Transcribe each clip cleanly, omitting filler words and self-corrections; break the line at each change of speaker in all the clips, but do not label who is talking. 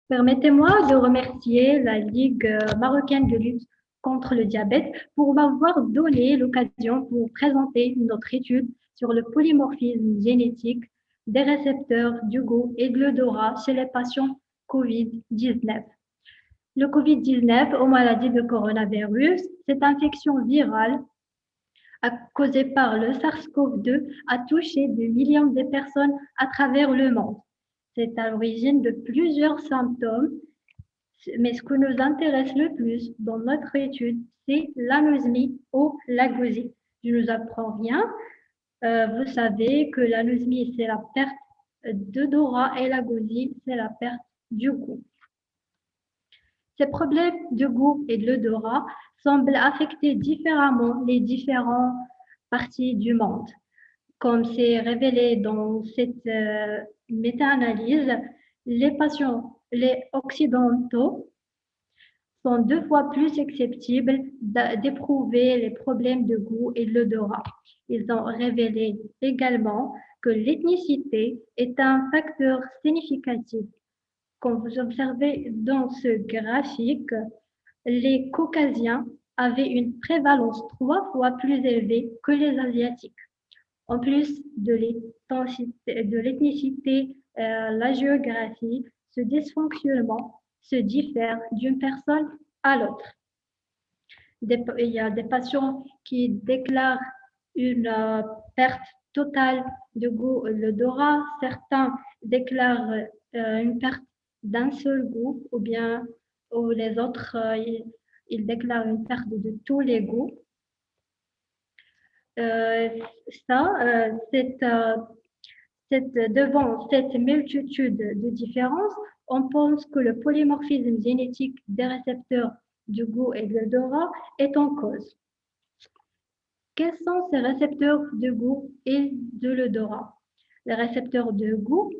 Permettez-moi de remercier la Ligue marocaine de lutte contre le diabète pour m'avoir donné l'occasion pour présenter notre étude sur le polymorphisme génétique des récepteurs du goût et de l'odorat chez les patients COVID-19. Le COVID-19, ou maladie de coronavirus, cette infection virale causée par le SARS-CoV-2 a touché des millions de personnes à travers le monde. C'est à l'origine de plusieurs symptômes, mais ce qui nous intéresse le plus dans notre étude, c'est l'anosmie ou l'agosie. Je ne vous apprends rien. Vous savez que l'anosmie, c'est la perte d'odorat et l'agosie, c'est la perte du goût. Ces problèmes de goût et de l'odorat semblent affecter différemment les différentes parties du monde. Comme c'est révélé dans cette méta-analyse, les occidentaux sont 2 fois plus susceptibles d'éprouver les problèmes de goût et de l'odorat. Ils ont révélé également que l'ethnicité est un facteur significatif. Comme vous observez dans ce graphique, les Caucasiens avaient une prévalence 3 fois plus élevée que les Asiatiques. En plus de l'ethnicité, la géographie, ce dysfonctionnement se diffère d'une personne à l'autre. Il y a des patients qui déclarent une perte totale de goût de l'odorat, certains déclarent une perte d'un seul goût, ou les autres, ils déclarent une perte de tous les goûts. Euh, Devant cette multitude de différences, on pense que le polymorphisme génétique des récepteurs du goût et de l'odorat est en cause. Quels sont ces récepteurs de goût et de l'odorat? Les récepteurs de goût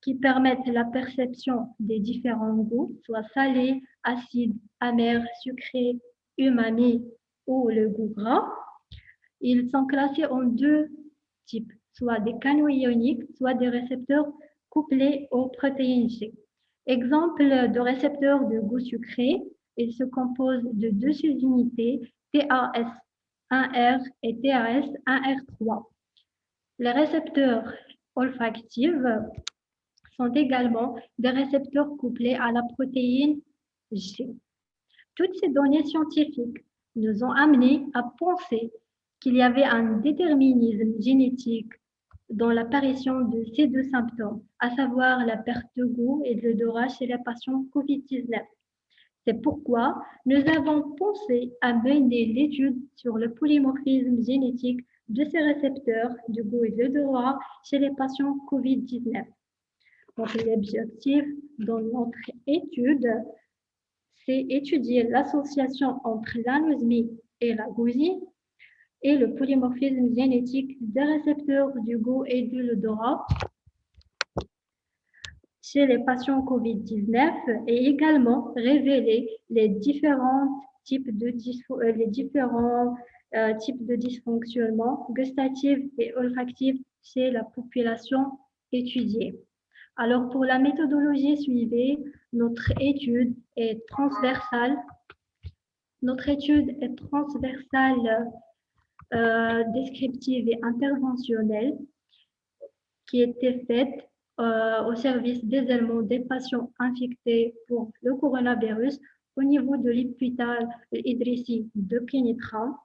qui permettent la perception des différents goûts, soit salé, acide, amer, sucré, umami ou le goût gras. Ils sont classés en 2 types, soit des canaux ioniques, soit des récepteurs couplés aux protéines G. Exemple de récepteurs de goût sucré, ils se composent de 2 sous-unités, TAS1R et TAS1R3. Les récepteurs olfactifs sont également des récepteurs couplés à la protéine G. Toutes ces données scientifiques nous ont amenés à penser qu'il y avait un déterminisme génétique dans l'apparition de ces 2 symptômes, à savoir la perte de goût et de l'odorat chez les patients COVID-19. C'est pourquoi nous avons pensé à mener l'étude sur le polymorphisme génétique de ces récepteurs du goût et de l'odorat chez les patients COVID-19. Donc, l'objectif dans notre étude, c'est étudier l'association entre l'anosmie et la gousie et le polymorphisme génétique des récepteurs du goût et de l'odorat chez les patients COVID-19 et également révéler les différents types de dysfonctionnements gustatifs et olfactifs chez la population étudiée. Alors, pour la méthodologie suivie, notre étude est transversale. Notre étude est transversale, descriptive et interventionnelle qui était faite au service d'isolement des patients infectés pour le coronavirus au niveau de l'hôpital Idrissi de Kenitra.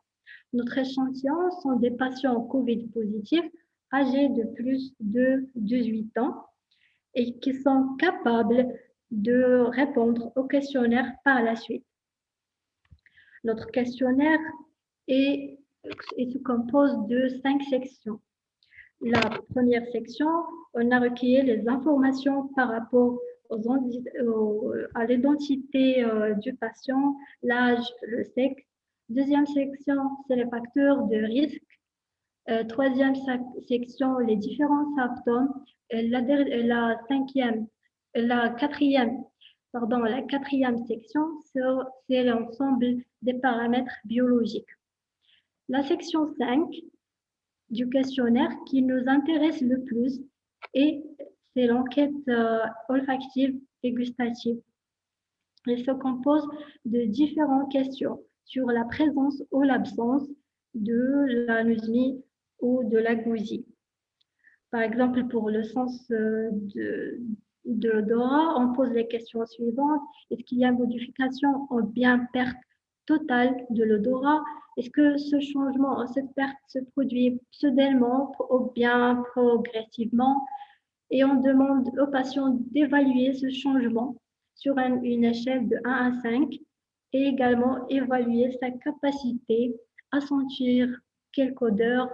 Notre échantillon sont des patients COVID positifs âgés de plus de 18 ans et qui sont capables de répondre au questionnaire par la suite. Notre questionnaire se compose de 5 sections. La première section, on a recueilli les informations par rapport à l'identité du patient, l'âge, le sexe. Deuxième section, c'est les facteurs de risque. Troisième section, les différents symptômes. La quatrième section, c'est l'ensemble des paramètres biologiques. La section 5 du questionnaire qui nous intéresse le plus et c'est l'enquête olfactive et gustative. Elle se compose de différentes questions sur la présence ou l'absence de l'anosmie ou de la gousie. Par exemple, pour le sens de l'odorat, on pose les questions suivantes. Est-ce qu'il y a modification ou bien perte totale de l'odorat? Est-ce que ce changement, cette perte se produit soudainement ou bien progressivement? Et on demande aux patients d'évaluer ce changement sur une échelle de 1 à 5 et également évaluer sa capacité à sentir quelque odeur,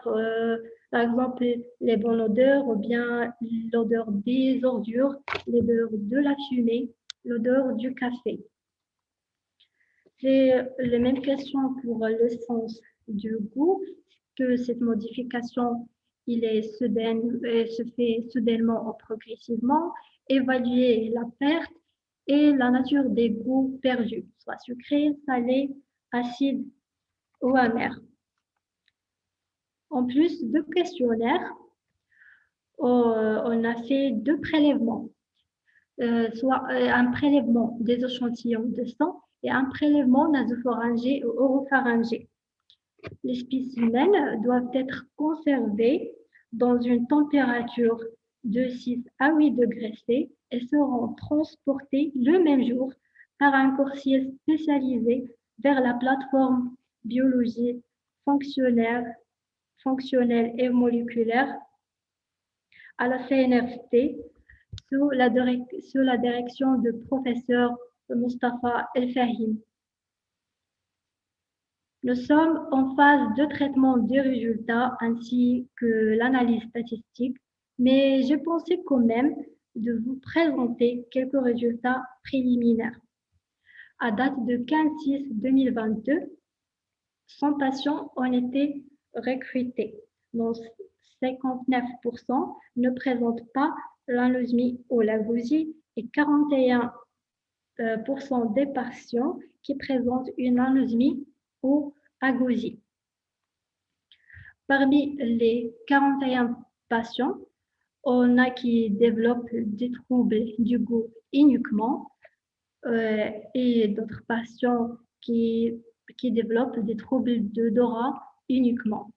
par exemple les bonnes odeurs ou bien l'odeur des ordures, l'odeur de la fumée, l'odeur du café. C'est les mêmes questions pour le sens du goût, que cette modification il est se fait soudainement ou progressivement, évaluer la perte et la nature des goûts perdus, soit sucré, salé, acide ou amer. En plus de questionnaires, on a fait 2 prélèvements, soit un prélèvement des échantillons de sang et un prélèvement nasopharyngé ou oropharyngé. Les spécimens doivent être conservés dans une température de 6 à 8 degrés C et seront transportés le même jour par un coursier spécialisé vers la plateforme biologie fonctionnelle et moléculaire à la CNRT sous la direction du professeur Mostafa El-Fahim. Nous sommes en phase de traitement des résultats ainsi que l'analyse statistique, mais je pensais quand même de vous présenter quelques résultats préliminaires. À date de 15/6/2022, 100 patients ont été recrutés, dont 59% ne présentent pas l'anosmie ou la gousie et 41% des patients qui présentent une anosmie ou agousie. Parmi les 41 patients, on a qui développent des troubles du goût uniquement et d'autres patients qui développent des troubles d'odorat uniquement.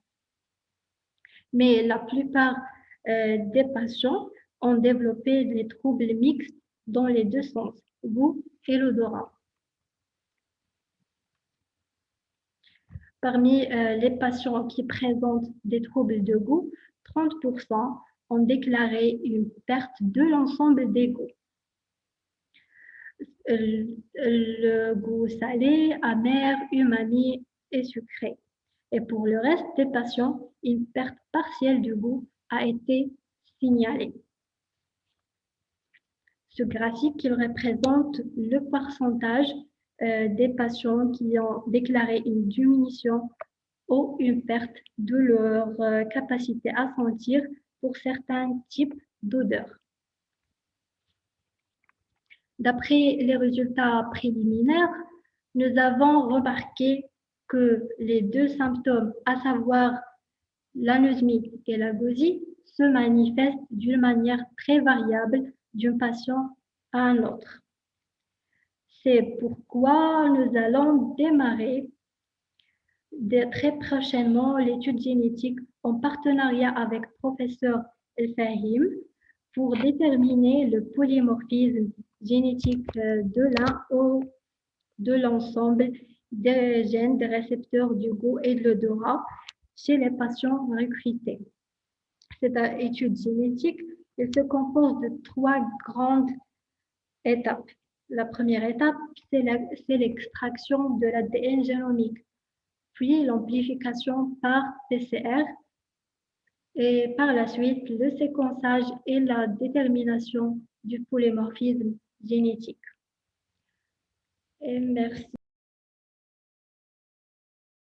Mais la plupart des patients ont développé des troubles mixtes dans les deux sens, goût et l'odorat. Parmi les patients qui présentent des troubles de goût, 30% ont déclaré une perte de l'ensemble des goûts. Le goût salé, amer, umami et sucré. Et pour le reste des patients, une perte partielle du goût a été signalée. Ce graphique il représente le pourcentage des patients qui ont déclaré une diminution ou une perte de leur capacité à sentir pour certains types d'odeurs. D'après les résultats préliminaires, nous avons remarqué que les deux symptômes, à savoir l'anosmie et la gousie, se manifestent d'une manière très variable d'un patient à un autre. C'est pourquoi nous allons démarrer très prochainement l'étude génétique en partenariat avec professeur El-Fahim pour déterminer le polymorphisme génétique de l'un ou de l'ensemble des gènes des récepteurs du goût et de l'odorat chez les patients recrutés. Cette étude génétique elle se compose de 3 grandes étapes. La première étape, c'est l'extraction de l'ADN génomique, puis l'amplification par PCR et par la suite le séquençage et la détermination du polymorphisme génétique. Et merci.